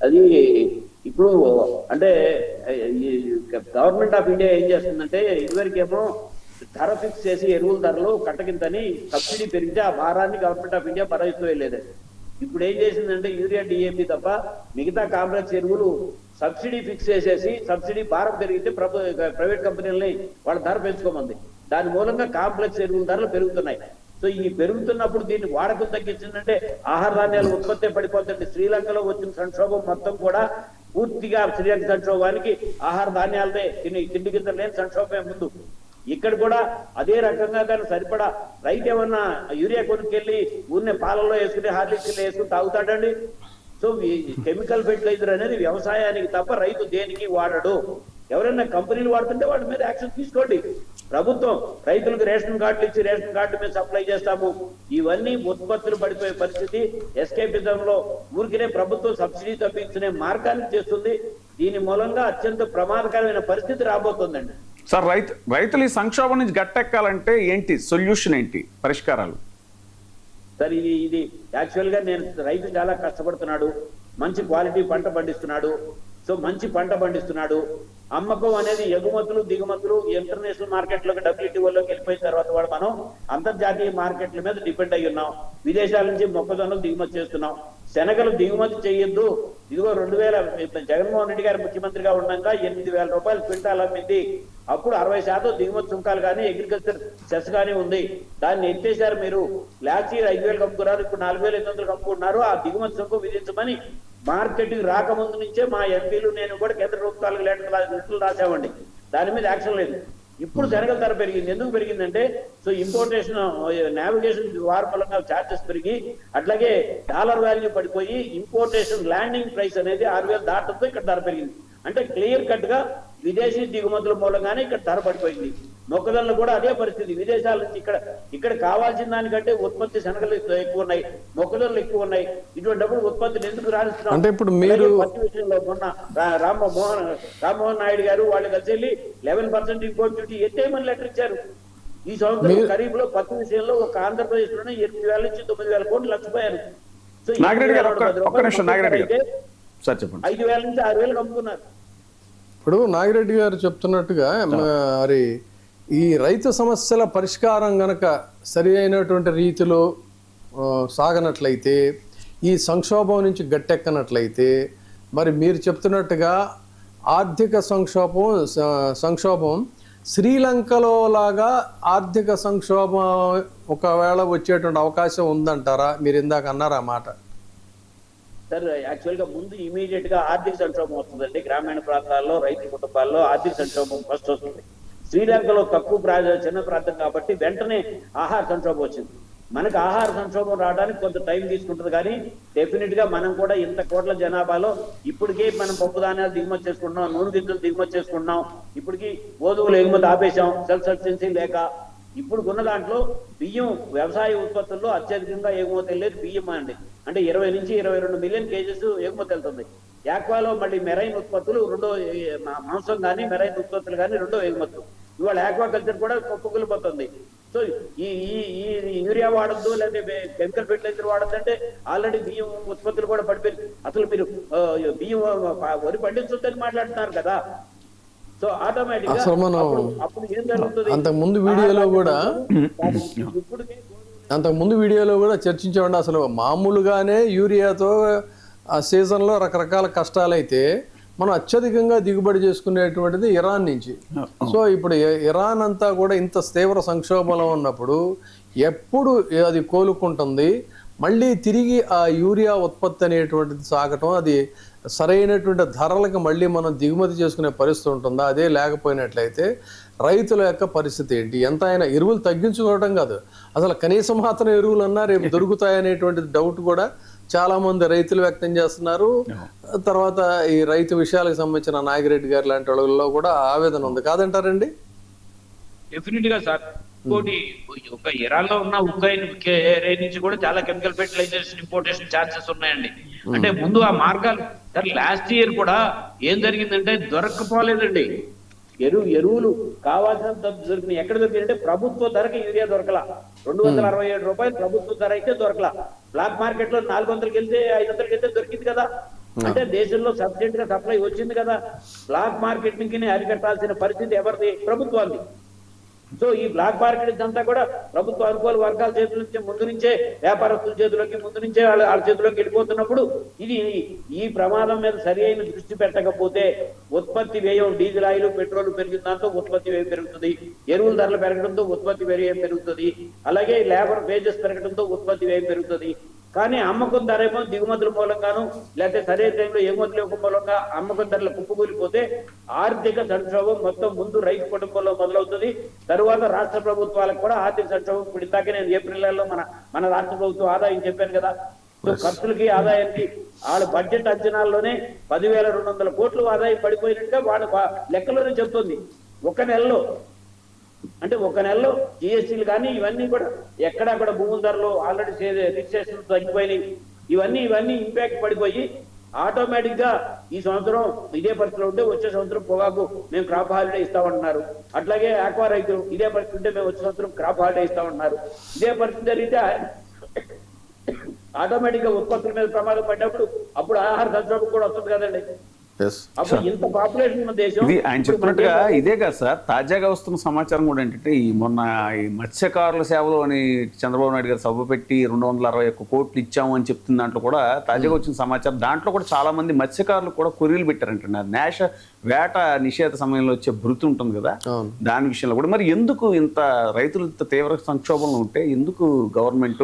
అది ఇప్పుడు అంటే గవర్నమెంట్ ఆఫ్ ఇండియా ఏం చేస్తుందంటే ఇదివరకేమో ధర ఫిక్స్ చేసి ఎరువుల ధరలు కట్టకింతని సబ్సిడీ పెరిగితే ఆ భారాన్ని గవర్నమెంట్ ఆఫ్ ఇండియా భరిస్తూ వెళ్ళేది. ఇప్పుడు ఏం చేసిందంటే యూరియా డిఏపి తప్ప మిగతా కాంప్లెక్స్ ఎరువులు సబ్సిడీ ఫిక్స్ చేసేసి సబ్సిడీ భారం పెరిగితే ప్రైవేట్ కంపెనీలని వాళ్ళ ధర పెంచుకోమంది. దాని మూలంగా కాంప్లెక్స్ ఎరువుల ధరలు పెరుగుతున్నాయి. సో ఈ పెరుగుతున్నప్పుడు దీన్ని వాడకం తగ్గించిందంటే ఆహార ధాన్యాల ఉత్పత్తి పడిపోతుంది. శ్రీలంకలో వచ్చిన సంక్షోభం మొత్తం కూడా పూర్తిగా శ్రీలంక సంక్షోభానికి ఆహార ధాన్యాలదే తిండి కింద లేని సంక్షోభమే ముందు. ఇక్కడ కూడా అదే రకంగా కానీ సరిపడా రైతు ఏమన్నా యూరియా కొనుక్కెళ్ళి ఊరినే పాలల్లో వేసుకుని హార్లిక్స్లో వేసుకుని తాగుతాడండి? సో కెమికల్ ఫెర్టిలైజర్ అనేది వ్యవసాయానికి తప్ప రైతు దేనికి వాడడు. ఎవరైనా కంపెనీలు వాడుతుంటే వాటి మీద యాక్షన్ తీసుకోండి. ప్రభుత్వం రైతులకు రేషన్ కార్డులు ఇచ్చి రేషన్ కార్డు మీద సప్లై చేస్తాము, ఇవన్నీ ఉత్పత్తులు పడిపోయే పరిస్థితి. ఎస్కేపిజంలో ఊరికినే ప్రభుత్వం సబ్సిడీ తప్పించుకునే మార్గాన్ని చేస్తుంది. దీని మూలంగా అత్యంత ప్రమాదకరమైన పరిస్థితి రాబోతుందండి. సార్, రైతులు ఈ సంక్షోభం నుంచి గట్టెక్కాలంటే ఏంటి సొల్యూషన్, ఏంటి పరిష్కారాలు? సార్ ఇది యాక్చువల్ గా రైతు చాలా కష్టపడుతున్నాడు, మంచి క్వాలిటీ పంట పండిస్తున్నాడు. సో మంచి పంట పండిస్తున్నాడు. అమ్మకం అనేది ఎగుమతులు దిగుమతులు ఇంటర్నేషనల్ మార్కెట్లోకి WTOలోకి వెళ్ళిపోయిన తర్వాత కూడా మనం అంతర్జాతీయ మార్కెట్ల మీద డిపెండ్ అయ్యి ఉన్నాం. విదేశాల నుంచి మొక్కజొన్నలు దిగుమతి చేస్తున్నాం. శనగలు దిగుమతి చేయొద్దు. ఇదిగో 2000 జగన్మోహన్ రెడ్డి గారు ముఖ్యమంత్రిగా ఉండగా 8,000 రూపాయలు క్వింటాల్ అమ్మింది. అప్పుడు 60% దిగుమతి సుంకాలు కానీ అగ్రికల్చర్ సెస్ కానీ ఉంది. దాన్ని ఎత్తేసారు మీరు. లాస్ట్ ఇయర్ 5,000 కమ్ముకున్నారు, ఇప్పుడు 4,800 కమ్ముకుంటున్నారు. ఆ దిగుమతి సుంకం విధించమని మార్కెట్కి రాకముందు నుంచే మా ఎంపీలు నేను కూడా కేంద్ర ప్రభుత్వాలకు లెటర్లు రాసామండి. దాని మీద యాక్షన్ లేదు. ఇప్పుడు శనగల ధర పెరిగింది. ఎందుకు పెరిగిందంటే సో ఇంపోర్టేషన్ నావిగేషన్ వార్మలంగా ఛార్జెస్ పెరిగి అట్లాగే డాలర్ వాల్యూ పడిపోయి ఇంపోర్టేషన్ ల్యాండింగ్ ప్రైస్ అనేది 6,000 దాటంతో ఇక్కడ ధర పెరిగింది. అంటే క్లియర్ కట్ గా విదేశీ దిగుమతుల మూలంగానే ఇక్కడ ధర పడిపోయింది. మొక్కజొన్నలు కూడా అదే పరిస్థితి. విదేశాల నుంచి ఇక్కడ కావాల్సిన దానికంటే ఉత్పత్తి శనగలు ఎక్కువ ఉన్నాయి, మొక్కజొన్నలు ఎక్కువ ఉన్నాయి. ఇటువంటిప్పుడు ఉత్పత్తిని ఎందుకు రాణిస్తున్నాం? అంటే ఇప్పుడు మీరు పత్తి విషయంలో మొన్న రామ్మోహన్ నాయుడు గారు వాళ్ళు కలిసి వెళ్ళి 11% ఇంపోర్ట్ డ్యూటీ ఎత్తేయమని లెటర్ ఇచ్చారు. ఈ సంవత్సరం ఖరీఫ్ లో పత్తి విషయంలో ఒక ఆంధ్రప్రదేశ్ లోనే 8,000 నుంచి 9,000 కోట్లు లక్షపోయారు. సో 5,000 నుంచి 6,000 అమ్ముకున్నారు. ఇప్పుడు నాగిరెడ్డి గారు చెప్తున్నట్టుగా మరి ఈ రైతు సమస్యల పరిష్కారం గనక సరి అయినటువంటి రీతిలో సాగనట్లయితే, ఈ సంక్షోభం నుంచి గట్టెక్కనట్లయితే, మరి మీరు చెప్తున్నట్టుగా ఆర్థిక సంక్షోభం శ్రీలంకలో లాగా ఆర్థిక సంక్షోభం ఒకవేళ వచ్చేటువంటి అవకాశం ఉందంటారా? మీరు ఇందాక అన్నారా మాట. సార్ యాక్చువల్ గా ముందు ఇమీడియట్ గా ఆర్థిక సంక్షోభం వస్తుందండి. గ్రామీణ ప్రాంతాల్లో రైతు కుటుంబాల్లో ఆర్థిక సంక్షోభం ఫస్ట్ వస్తుంది. శ్రీలంకలో చిన్న ప్రాంతం కాబట్టి వెంటనే ఆహార సంక్షోభం వచ్చింది. మనకు ఆహార సంక్షోభం రావడానికి కొంత టైం తీసుకుంటుంది. కానీ డెఫినెట్ గా మనం కూడా ఇంత కోట్ల జనాభాలో ఇప్పటికే మనం పప్పు ధాన్యాలు దిగుమతి చేసుకుంటున్నాం, నూనె గింజలు దిగుమతి చేసుకుంటున్నాం. ఇప్పటికి గోధుమలు ఎగుమతి ఆపేశాం సెల్ఫ్ సఫిషియన్సీ లేక. ఇప్పుడు ఉన్న దాంట్లో బియ్యం వ్యవసాయ ఉత్పత్తుల్లో అత్యధికంగా ఎగుమతి వెళ్ళేది బియ్యం అండి. అంటే 20 నుంచి 22 మిలియన్ కేజెస్ ఎగుమతి వెళ్తుంది. యాక్వాలో మళ్ళీ మెరైన్ ఉత్పత్తులు రెండో, మాంసం కానీ మెరైన్ ఉత్పత్తులు కానీ రెండో ఎగుమతులు. ఇవాళ ఆక్వాకల్చర్ కూడా కుప్పకూలిపోతుంది. సో ఈ యూరియా వాడద్దు లేకపోతే కెమికల్ ఫెర్టిలైజర్ వాడద్దంటే ఆల్రెడీ బియ్యం ఉత్పత్తులు కూడా పడిపోయింది. అసలు మీరు బియ్యం వరి పండించొద్దని మాట్లాడుతున్నారు కదా. సో ఆటోమేటిక్ గా అప్పుడు ఏం జరుగుతుంది? అంతకుముందు వీడియోలో కూడా చర్చించామండి. అసలు మామూలుగానే యూరియాతో ఆ సీజన్లో రకరకాల కష్టాలైతే మనం అత్యధికంగా దిగుబడి చేసుకునేటువంటిది ఇరాన్ నుంచి. సో ఇప్పుడు ఇరాన్ అంతా కూడా ఇంత తీవ్ర సంక్షోభంలో ఉన్నప్పుడు ఎప్పుడు అది కోలుకుంటుంది, మళ్ళీ తిరిగి ఆ యూరియా ఉత్పత్తి అనేటువంటిది సాగటం, అది సరైనటువంటి ధరలకు మళ్ళీ మనం దిగుమతి చేసుకునే పరిస్థితి ఉంటుందా? అదే లేకపోయినట్లయితే రైతుల యొక్క పరిస్థితి ఏంటి? ఎంత అయినా ఎరువులు తగ్గించుకోవడం కాదు, అసలు కనీసం మాత్రం ఎరువులు అన్నా రేపు దొరుకుతాయనేటువంటి డౌట్ కూడా చాలా మంది రైతులు వ్యక్తం చేస్తున్నారు. తర్వాత ఈ రైతు విషయాలకు సంబంధించిన నాగిరెడ్డి గారు లాంటి వాళ్ళలో కూడా ఆవేదన ఉంది, కాదంటారండి? డెఫినెట్ గా సార్. ఇంకోటి, ఒక ఇరాన్ లో ఉన్న ఉక్రెయిన్ నుంచి కూడా చాలా కెమికల్ ఫెర్టిలైజర్స్ ఇంపోర్టేషన్ ఛార్జెస్ ఉన్నాయండి. అంటే ముందు ఆ మార్గాలు సార్. లాస్ట్ ఇయర్ కూడా ఏం జరిగిందంటే దొరకపోలేదండి. ఎరువులు కావాల్సినంత దొరికినాయి. ఎక్కడ దొరికిందంటే ప్రభుత్వ ధరకి యూరియా దొరకలా. 267 రూపాయలు ప్రభుత్వ ధర అయితే దొరకలా. బ్లాక్ మార్కెట్ లో 400కి వెళ్తే 500కి వెళ్తే దొరికింది కదా. అంటే దేశంలో సబ్సిడెంట్ గా సప్లై వచ్చింది కదా, బ్లాక్ మార్కెటింగ్ ని అరికట్టాల్సిన పరిస్థితి ఎవరిది? ప్రభుత్వాన్ని. సో ఈ బ్లాక్ మార్కెట్ అంతా కూడా ప్రభుత్వ అనుకూల వర్గాల చేతుల నుంచి ముందు నుంచే వ్యాపారస్తుల చేతుల్లోకి ముందు నుంచే వాళ్ళ చేతుల్లోకి వెళ్ళిపోతున్నప్పుడు ఇది ఈ ప్రమాదం మీద సరి అయిన దృష్టి పెట్టకపోతే ఉత్పత్తి వ్యయం, డీజిల్ ఆయిల్ పెట్రోల్ పెరిగిన దాంతో ఉత్పత్తి వ్యయం పెరుగుతుంది, ఎరువుల ధరలు పెరగడంతో ఉత్పత్తి వ్యయం పెరుగుతుంది, అలాగే లేబర్ వేజెస్ పెరగడంతో ఉత్పత్తి వ్యయం పెరుగుతుంది. కానీ అమ్మకం ధర ఏమో దిగుమతుల మూలంగాను లేకపోతే సరైన టైంలో ఎగుమతుల యొక్క మూలంగా అమ్మకం ధరలు కుప్పకూలిపోతే ఆర్థిక సంక్షోభం మొత్తం ముందు రైతు కుటుంబంలో మొదలవుతుంది. తరువాత రాష్ట్ర ప్రభుత్వాలకు కూడా ఆర్థిక సంక్షోభం. ఇప్పుడు ఇందాకే నేను ఏప్రిల్ నెలలో మన రాష్ట్ర ప్రభుత్వం ఆదాయం చెప్పాను కదా. సో ఖర్చులకి ఆదాయానికి వాళ్ళ బడ్జెట్ అంచనాల్లోనే 10,200 కోట్లు ఆదాయం పడిపోయినట్టుగా వాళ్ళ లెక్కలోనే చెప్తుంది ఒక నెలలో. అంటే ఒక నెలలో జిఎస్టీలు కానీ ఇవన్నీ కూడా ఎక్కడా కూడా భూముల ధరలు ఆల్రెడీ రిజిస్ట్రేషన్ తగ్గిపోయినాయి. ఇవన్నీ ఇంపాక్ట్ పడిపోయి ఆటోమేటిక్ గా ఈ సంవత్సరం ఇదే పరిస్థితిలో ఉంటే వచ్చే సంవత్సరం పొగాకు మేము క్రాప్ హాలిడే ఇస్తామంటున్నారు. అట్లాగే ఆక్వా రైతులు ఇదే పరిస్థితి ఉంటే మేము వచ్చే సంవత్సరం క్రాప్ హాలిడే ఇస్తామంటున్నారు. ఇదే పరిస్థితి జరిగితే ఆటోమేటిక్ గా ఉత్పత్తుల మీద ప్రమాదం పడినప్పుడు అప్పుడు ఆహార సంక్షోభం కూడా వస్తుంది కదండి. అప్పుడు ఇంత పాపులేషన్ ఉన్న దేశం. ఇది ఆయన చెప్పినట్టుగా ఇదే కదా సార్, తాజాగా వస్తున్న సమాచారం కూడా ఏంటంటే ఈ మొన్న ఈ మత్స్యకారుల సేవలు అని చంద్రబాబు నాయుడు గారు సభ పెట్టి 261 కోట్లు ఇచ్చాము అని చెప్తున్న దాంట్లో కూడా తాజాగా వచ్చిన సమాచారం. దాంట్లో కూడా చాలా మంది మత్స్యకారులు కూడా కొర్రీలు పెట్టారంటున్నారు. వేట నిషేధ సమయంలో వచ్చే భృతి ఉంటుంది కదా, దాని విషయంలో కూడా. మరి ఎందుకు ఇంత రైతులు ఇంత తీవ్ర సంక్షోభంలో ఉంటే ఎందుకు గవర్నమెంట్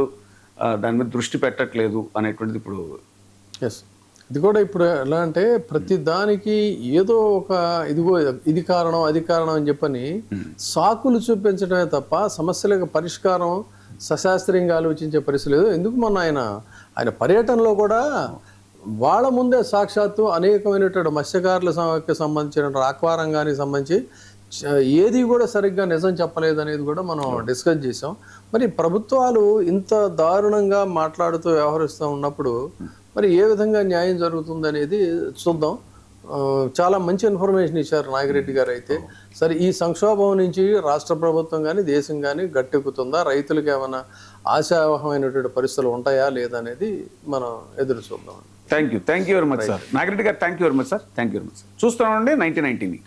దాని మీద దృష్టి పెట్టట్లేదు అనేటువంటిది ఇప్పుడు. ఇది కూడా ఇప్పుడు ఎలా అంటే ప్రతి దానికి ఏదో ఒక ఇదిగో ఇది కారణం అది కారణం అని చెప్పని సాకులు చూపించడమే తప్ప సమస్యలకు పరిష్కారం సశాస్త్రీయంగా ఆలోచించే పరిస్థితి లేదు. ఎందుకు మొన్న ఆయన పర్యటనలో కూడా వాళ్ళ ముందే సాక్షాత్తు అనేకమైనటువంటి మత్స్యకారులకు సంబంధించిన ఆక్వా రంగానికి సంబంధించి ఏది కూడా సరిగ్గా నిజం చెప్పలేదు అనేది కూడా మనం డిస్కస్ చేసాం. మరి ప్రభుత్వాలు ఇంత దారుణంగా మాట్లాడుతూ వ్యవహరిస్తూ ఉన్నప్పుడు మరి ఏ విధంగా న్యాయం జరుగుతుంది అనేది చూద్దాం. చాలా మంచి ఇన్ఫర్మేషన్ ఇచ్చారు నాగిరెడ్డి గారు. అయితే సరే, ఈ సంక్షోభం నుంచి రాష్ట్ర ప్రభుత్వం కానీ దేశం కానీ గట్టెక్కుతుందా, రైతులకు ఏమైనా ఆశావహమైనటువంటి పరిస్థితులు ఉంటాయా లేదా అనేది మనం ఎదురు చూద్దాం. Thank you very much sir. Nagireddy గారు thank you very much sir. చూస్తున్నామండి 1990.